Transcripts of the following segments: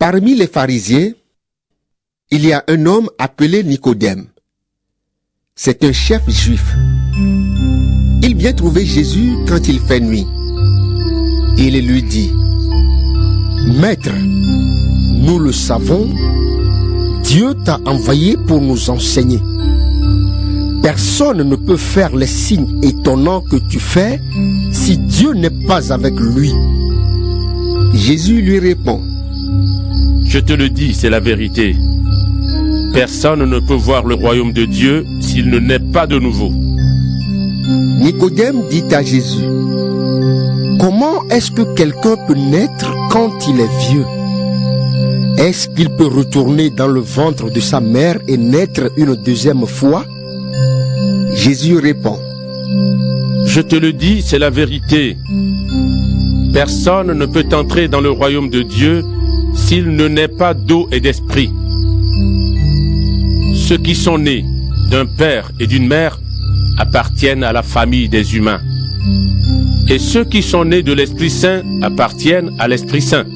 Parmi les pharisiens, il y a un homme appelé Nicodème. C'est un chef juif. Il vient trouver Jésus quand il fait nuit. Il lui dit, « Maître, nous le savons, Dieu t'a envoyé pour nous enseigner. Personne ne peut faire les signes étonnants que tu fais si Dieu n'est pas avec lui. » Jésus lui répond, « Je te le dis, c'est la vérité. Personne ne peut voir le royaume de Dieu s'il ne naît pas de nouveau. » Nicodème dit à Jésus, « Comment est-ce que quelqu'un peut naître quand il est vieux? Est-ce qu'il peut retourner dans le ventre de sa mère et naître une deuxième fois? » Jésus répond, « Je te le dis, c'est la vérité. Personne ne peut entrer dans le royaume de Dieu s'il ne naît pas d'eau et d'esprit. Ceux qui sont nés d'un père et d'une mère appartiennent à la famille des humains. Et ceux qui sont nés de l'Esprit Saint appartiennent à l'Esprit Saint.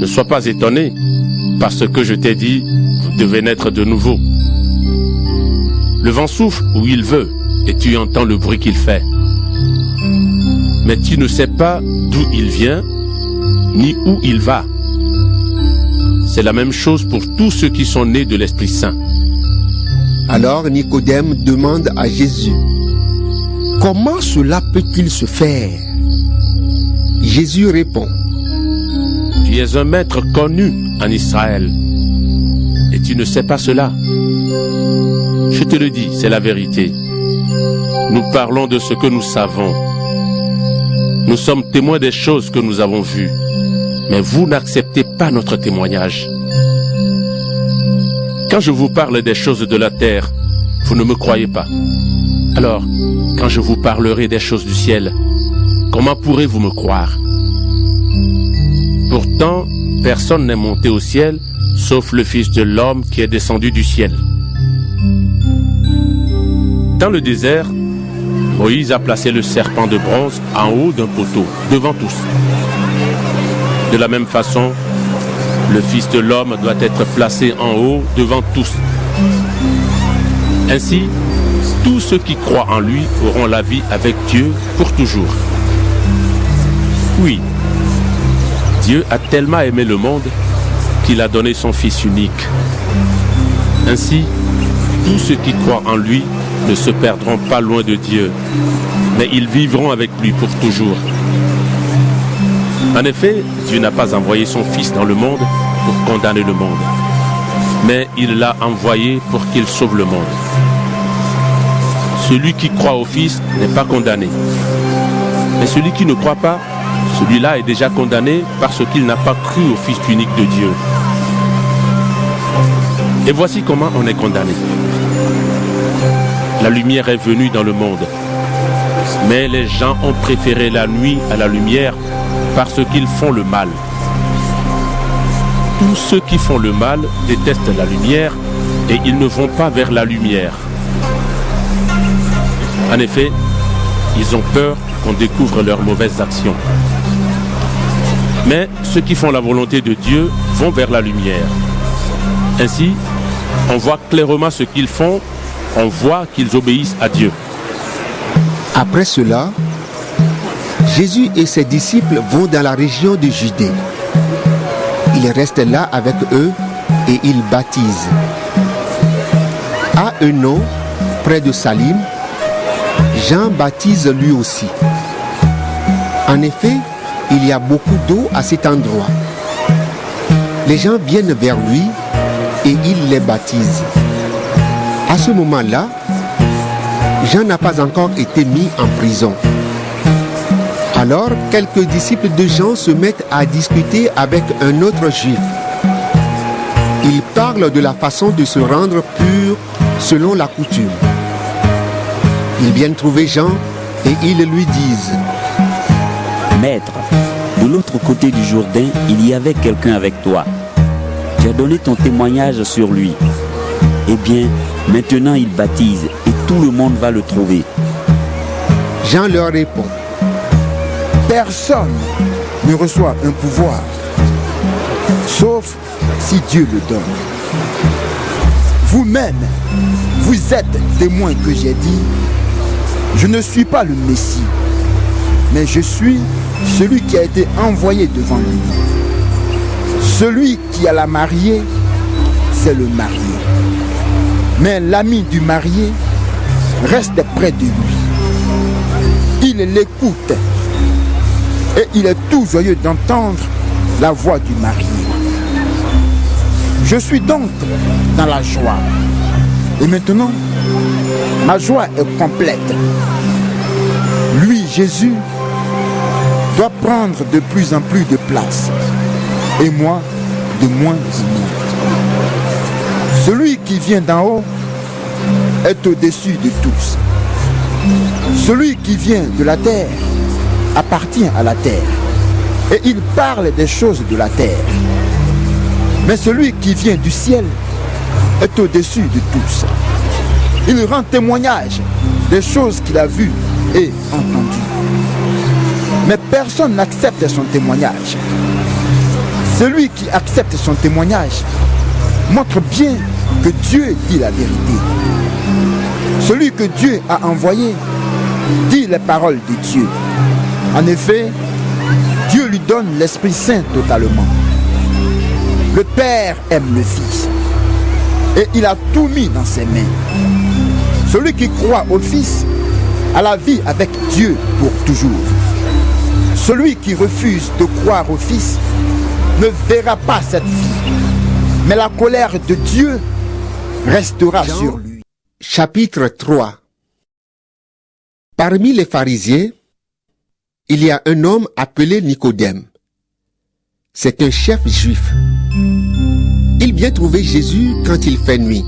Ne sois pas étonné, parce que je t'ai dit, vous devez naître de nouveau. Le vent souffle où il veut, et tu entends le bruit qu'il fait. Mais tu ne sais pas d'où il vient, ni où il va. C'est la même chose pour tous ceux qui sont nés de l'Esprit Saint. » Alors Nicodème demande à Jésus, « Comment cela peut-il se faire ?» Jésus répond, « Tu es un maître connu en Israël, et tu ne sais pas cela. Je te le dis, c'est la vérité. Nous parlons de ce que nous savons. Nous sommes témoins des choses que nous avons vues, mais vous n'acceptez pas notre témoignage. Quand je vous parle des choses de la terre, vous ne me croyez pas. Alors, quand je vous parlerai des choses du ciel, comment pourrez-vous me croire? Pourtant, personne n'est monté au ciel, sauf le Fils de l'homme qui est descendu du ciel. » Dans le désert, Moïse a placé le serpent de bronze en haut d'un poteau, devant tous. De la même façon, le Fils de l'homme doit être placé en haut devant tous. Ainsi, tous ceux qui croient en lui auront la vie avec Dieu pour toujours. Oui, Dieu a tellement aimé le monde qu'il a donné son Fils unique. Ainsi, tous ceux qui croient en lui ne se perdront pas loin de Dieu, mais ils vivront avec lui pour toujours. En effet, Dieu n'a pas envoyé son Fils dans le monde pour condamner le monde, mais il l'a envoyé pour qu'il sauve le monde. Celui qui croit au Fils n'est pas condamné, mais celui qui ne croit pas, celui-là est déjà condamné parce qu'il n'a pas cru au Fils unique de Dieu. Et voici comment on est condamné. La lumière est venue dans le monde, mais les gens ont préféré la nuit à la lumière parce qu'ils font le mal. Tous ceux qui font le mal détestent la lumière et ils ne vont pas vers la lumière. En effet, ils ont peur qu'on découvre leurs mauvaises actions. Mais ceux qui font la volonté de Dieu vont vers la lumière. Ainsi, on voit clairement ce qu'ils font, on voit qu'ils obéissent à Dieu. Après cela, Jésus et ses disciples vont dans la région de Judée. Il reste là avec eux et il baptise. À Eunon, près de Salim, Jean baptise lui aussi. En effet, il y a beaucoup d'eau à cet endroit. Les gens viennent vers lui et il les baptise. À ce moment-là, Jean n'a pas encore été mis en prison. Alors, quelques disciples de Jean se mettent à discuter avec un autre juif. Ils parlent de la façon de se rendre pur selon la coutume. Ils viennent trouver Jean et ils lui disent: Maître, de l'autre côté du Jourdain, il y avait quelqu'un avec toi. Tu as donné ton témoignage sur lui. Eh bien, maintenant il baptise et tout le monde va le trouver. Jean leur répond: Personne ne reçoit un pouvoir sauf si Dieu le donne. Vous-même, vous êtes témoin que j'ai dit, je ne suis pas le Messie, mais je suis celui qui a été envoyé devant lui. Celui qui a la mariée, c'est le marié. Mais l'ami du marié reste près de lui. Il l'écoute et il est tout joyeux d'entendre la voix du marié. Je suis donc dans la joie. Et maintenant, ma joie est complète. Lui, Jésus, doit prendre de plus en plus de place. Et moi, de moins en moins. Celui qui vient d'en haut est au-dessus de tous. Celui qui vient de la terre appartient à la terre. Et il parle des choses de la terre. Mais celui qui vient du ciel est au-dessus de tous. Il rend témoignage des choses qu'il a vues et entendues. Mais personne n'accepte son témoignage. Celui qui accepte son témoignage montre bien que Dieu dit la vérité. Celui que Dieu a envoyé dit les paroles de Dieu. En effet, Dieu lui donne l'Esprit Saint totalement. Le Père aime le Fils et il a tout mis dans ses mains. Celui qui croit au Fils a la vie avec Dieu pour toujours. Celui qui refuse de croire au Fils ne verra pas cette vie, mais la colère de Dieu restera sur lui. Chapitre 3. Parmi les pharisiens, il y a un homme appelé Nicodème. C'est un chef juif. Il vient trouver Jésus quand il fait nuit.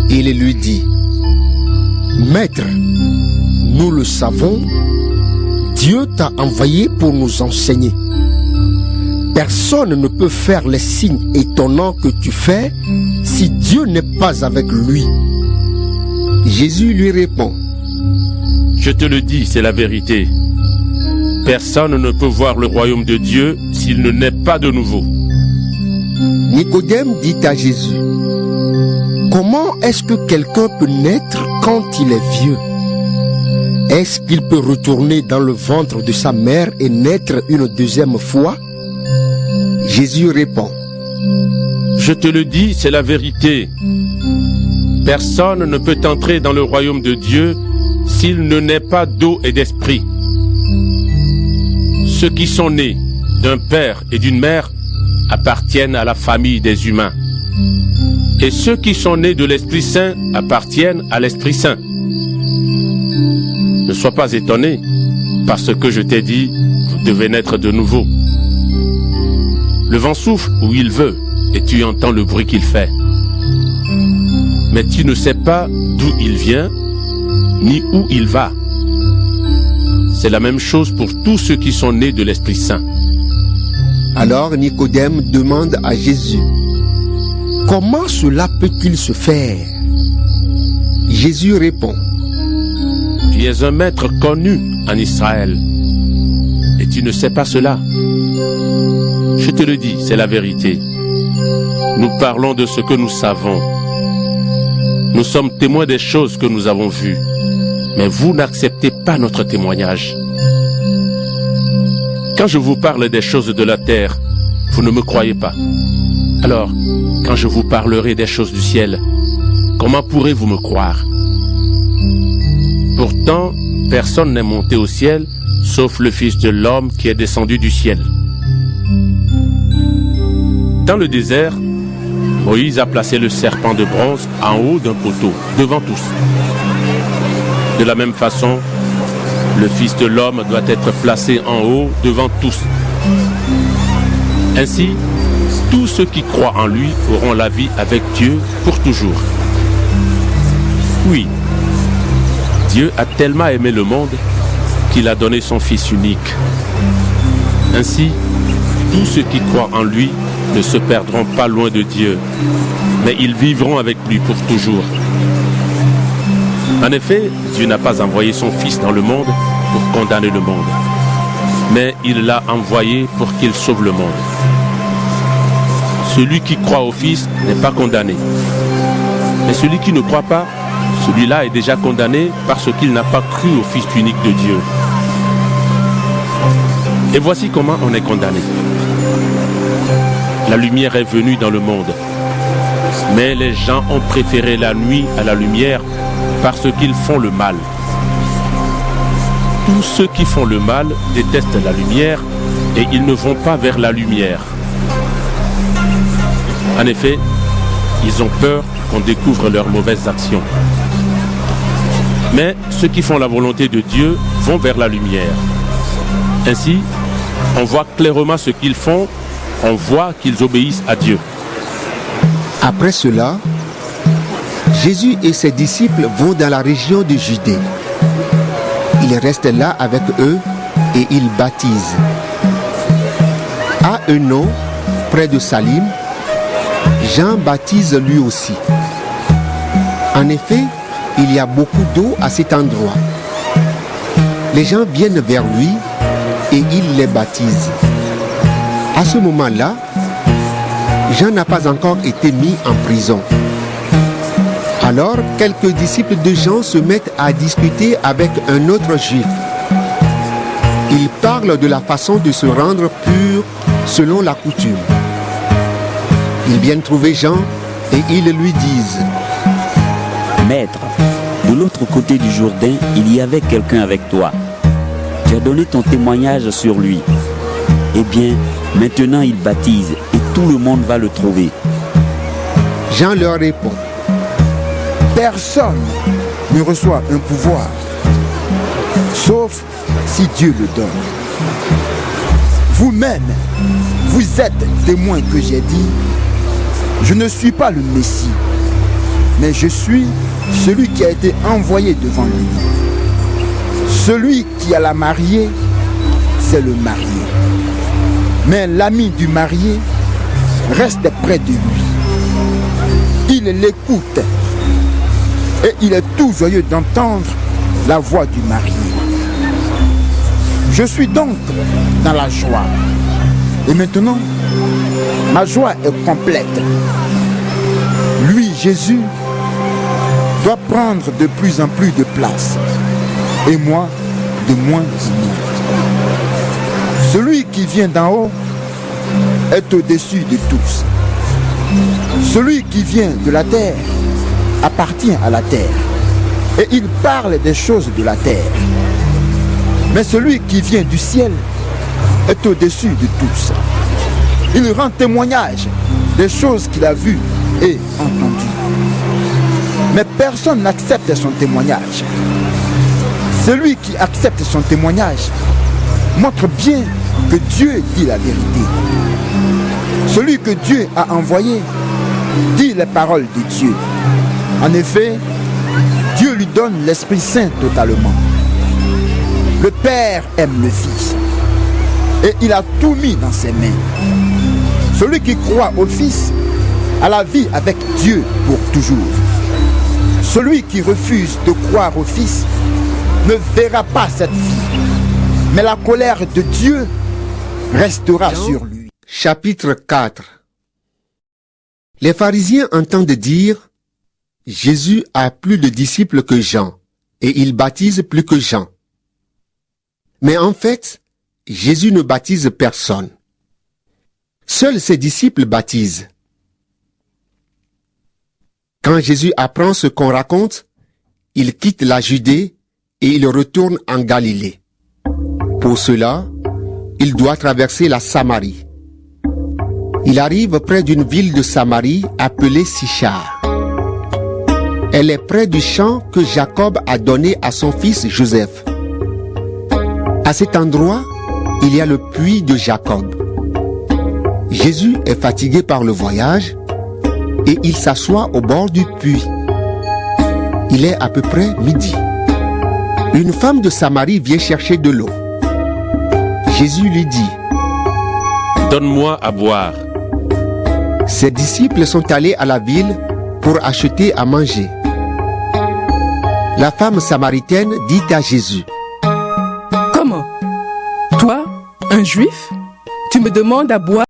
Il lui dit: Maître, nous le savons, Dieu t'a envoyé pour nous enseigner. Personne ne peut faire les signes étonnants que tu fais si Dieu n'est pas avec lui. Jésus lui répond: Je te le dis, c'est la vérité. Personne ne peut voir le royaume de Dieu s'il ne naît pas de nouveau. Nicodème dit à Jésus: Comment est-ce que quelqu'un peut naître quand il est vieux? Est-ce qu'il peut retourner dans le ventre de sa mère et naître une deuxième fois? Jésus répond: Je te le dis, c'est la vérité. Personne ne peut entrer dans le royaume de Dieu s'il ne naît pas d'eau et d'esprit. Ceux qui sont nés d'un père et d'une mère appartiennent à la famille des humains. Et ceux qui sont nés de l'Esprit Saint appartiennent à l'Esprit Saint. Ne sois pas étonné, parce que je t'ai dit, vous devez naître de nouveau. Le vent souffle où il veut, et tu entends le bruit qu'il fait. Mais tu ne sais pas d'où il vient, ni où il va. C'est la même chose pour tous ceux qui sont nés de l'Esprit Saint. Alors Nicodème demande à Jésus: Comment cela peut-il se faire? Jésus répond: Tu es un maître connu en Israël, et tu ne sais pas cela. Je te le dis, c'est la vérité. Nous parlons de ce que nous savons. Nous sommes témoins des choses que nous avons vues, mais vous n'acceptez pas notre témoignage. Quand je vous parle des choses de la terre, vous ne me croyez pas. Alors, quand je vous parlerai des choses du ciel, comment pourrez-vous me croire? Pourtant, personne n'est monté au ciel, sauf le Fils de l'homme qui est descendu du ciel. Dans le désert, Moïse a placé le serpent de bronze en haut d'un poteau, devant tous. De la même façon, le Fils de l'homme doit être placé en haut devant tous. Ainsi, tous ceux qui croient en lui auront la vie avec Dieu pour toujours. Oui, Dieu a tellement aimé le monde qu'il a donné son Fils unique. Ainsi, tous ceux qui croient en lui ne se perdront pas loin de Dieu, mais ils vivront avec lui pour toujours. En effet, Dieu n'a pas envoyé son Fils dans le monde pour condamner le monde, mais il l'a envoyé pour qu'il sauve le monde. celui qui croit au Fils n'est pas condamné. Mais celui qui ne croit pas, celui-là est déjà condamné parce qu'il n'a pas cru au Fils unique de Dieu. Et voici comment on est condamné. La lumière est venue dans le monde, mais les gens ont préféré la nuit à la lumière parce qu'ils font le mal. Tous ceux qui font le mal détestent la lumière et ils ne vont pas vers la lumière. En effet, ils ont peur qu'on découvre leurs mauvaises actions. Mais ceux qui font la volonté de Dieu vont vers la lumière. Ainsi, on voit clairement ce qu'ils font, on voit qu'ils obéissent à Dieu. Après cela, Jésus et ses disciples vont dans la région de Judée. Il reste là avec eux et il baptise. À Eunon, près de Salim, Jean baptise lui aussi. En effet, il y a beaucoup d'eau à cet endroit. Les gens viennent vers lui et il les baptise. À ce moment-là, Jean n'a pas encore été mis en prison. Alors, quelques disciples de Jean se mettent à discuter avec un autre juif. Ils parlent de la façon de se rendre pur selon la coutume. Ils viennent trouver Jean et ils lui disent: Maître, de l'autre côté du Jourdain, il y avait quelqu'un avec toi. Tu as donné ton témoignage sur lui. Eh bien, maintenant il baptise et tout le monde va le trouver. Jean leur répond: Personne ne reçoit un pouvoir, sauf si Dieu le donne. Vous-même, vous êtes témoin que j'ai dit: je ne suis pas le Messie, mais je suis celui qui a été envoyé devant lui. Celui qui a la mariée, c'est le marié. Mais l'ami du marié reste près de lui. Il l'écoute et il est tout joyeux d'entendre la voix du marié. Je suis donc dans la joie. Et maintenant, ma joie est complète. Lui, Jésus, doit prendre de plus en plus de place et moi de moins en moins. Celui qui vient d'en haut est au-dessus de tous. Celui qui vient de la terre appartient à la terre et il parle des choses de la terre. Mais celui qui vient du ciel est au-dessus de tous. Il rend témoignage des choses qu'il a vues et entendues. Mais personne n'accepte son témoignage. Celui qui accepte son témoignage montre bien que Dieu dit la vérité. Celui que Dieu a envoyé dit les paroles de Dieu. En effet, Dieu lui donne l'Esprit Saint totalement. Le Père aime le Fils et il a tout mis dans ses mains. Celui qui croit au Fils a la vie avec Dieu pour toujours. Celui qui refuse de croire au Fils ne verra pas cette vie, mais la colère de Dieu restera sur lui. Chapitre 4. Les pharisiens entendent dire: Jésus a plus de disciples que Jean, et il baptise plus que Jean. Mais en fait, Jésus ne baptise personne. Seuls ses disciples baptisent. Quand Jésus apprend ce qu'on raconte, il quitte la Judée et il retourne en Galilée. Pour cela, il doit traverser la Samarie. Il arrive près d'une ville de Samarie appelée Sichar. Elle est près du champ que Jacob a donné à son fils Joseph. À cet endroit, il y a le puits de Jacob. Jésus est fatigué par le voyage et il s'assoit au bord du puits. Il est à peu près midi. Une femme de Samarie vient chercher de l'eau. Jésus lui dit: Donne-moi à boire. Ses disciples sont allés à la ville pour acheter à manger. La femme samaritaine dit à Jésus: Comment? Toi, un juif, tu me demandes à boire?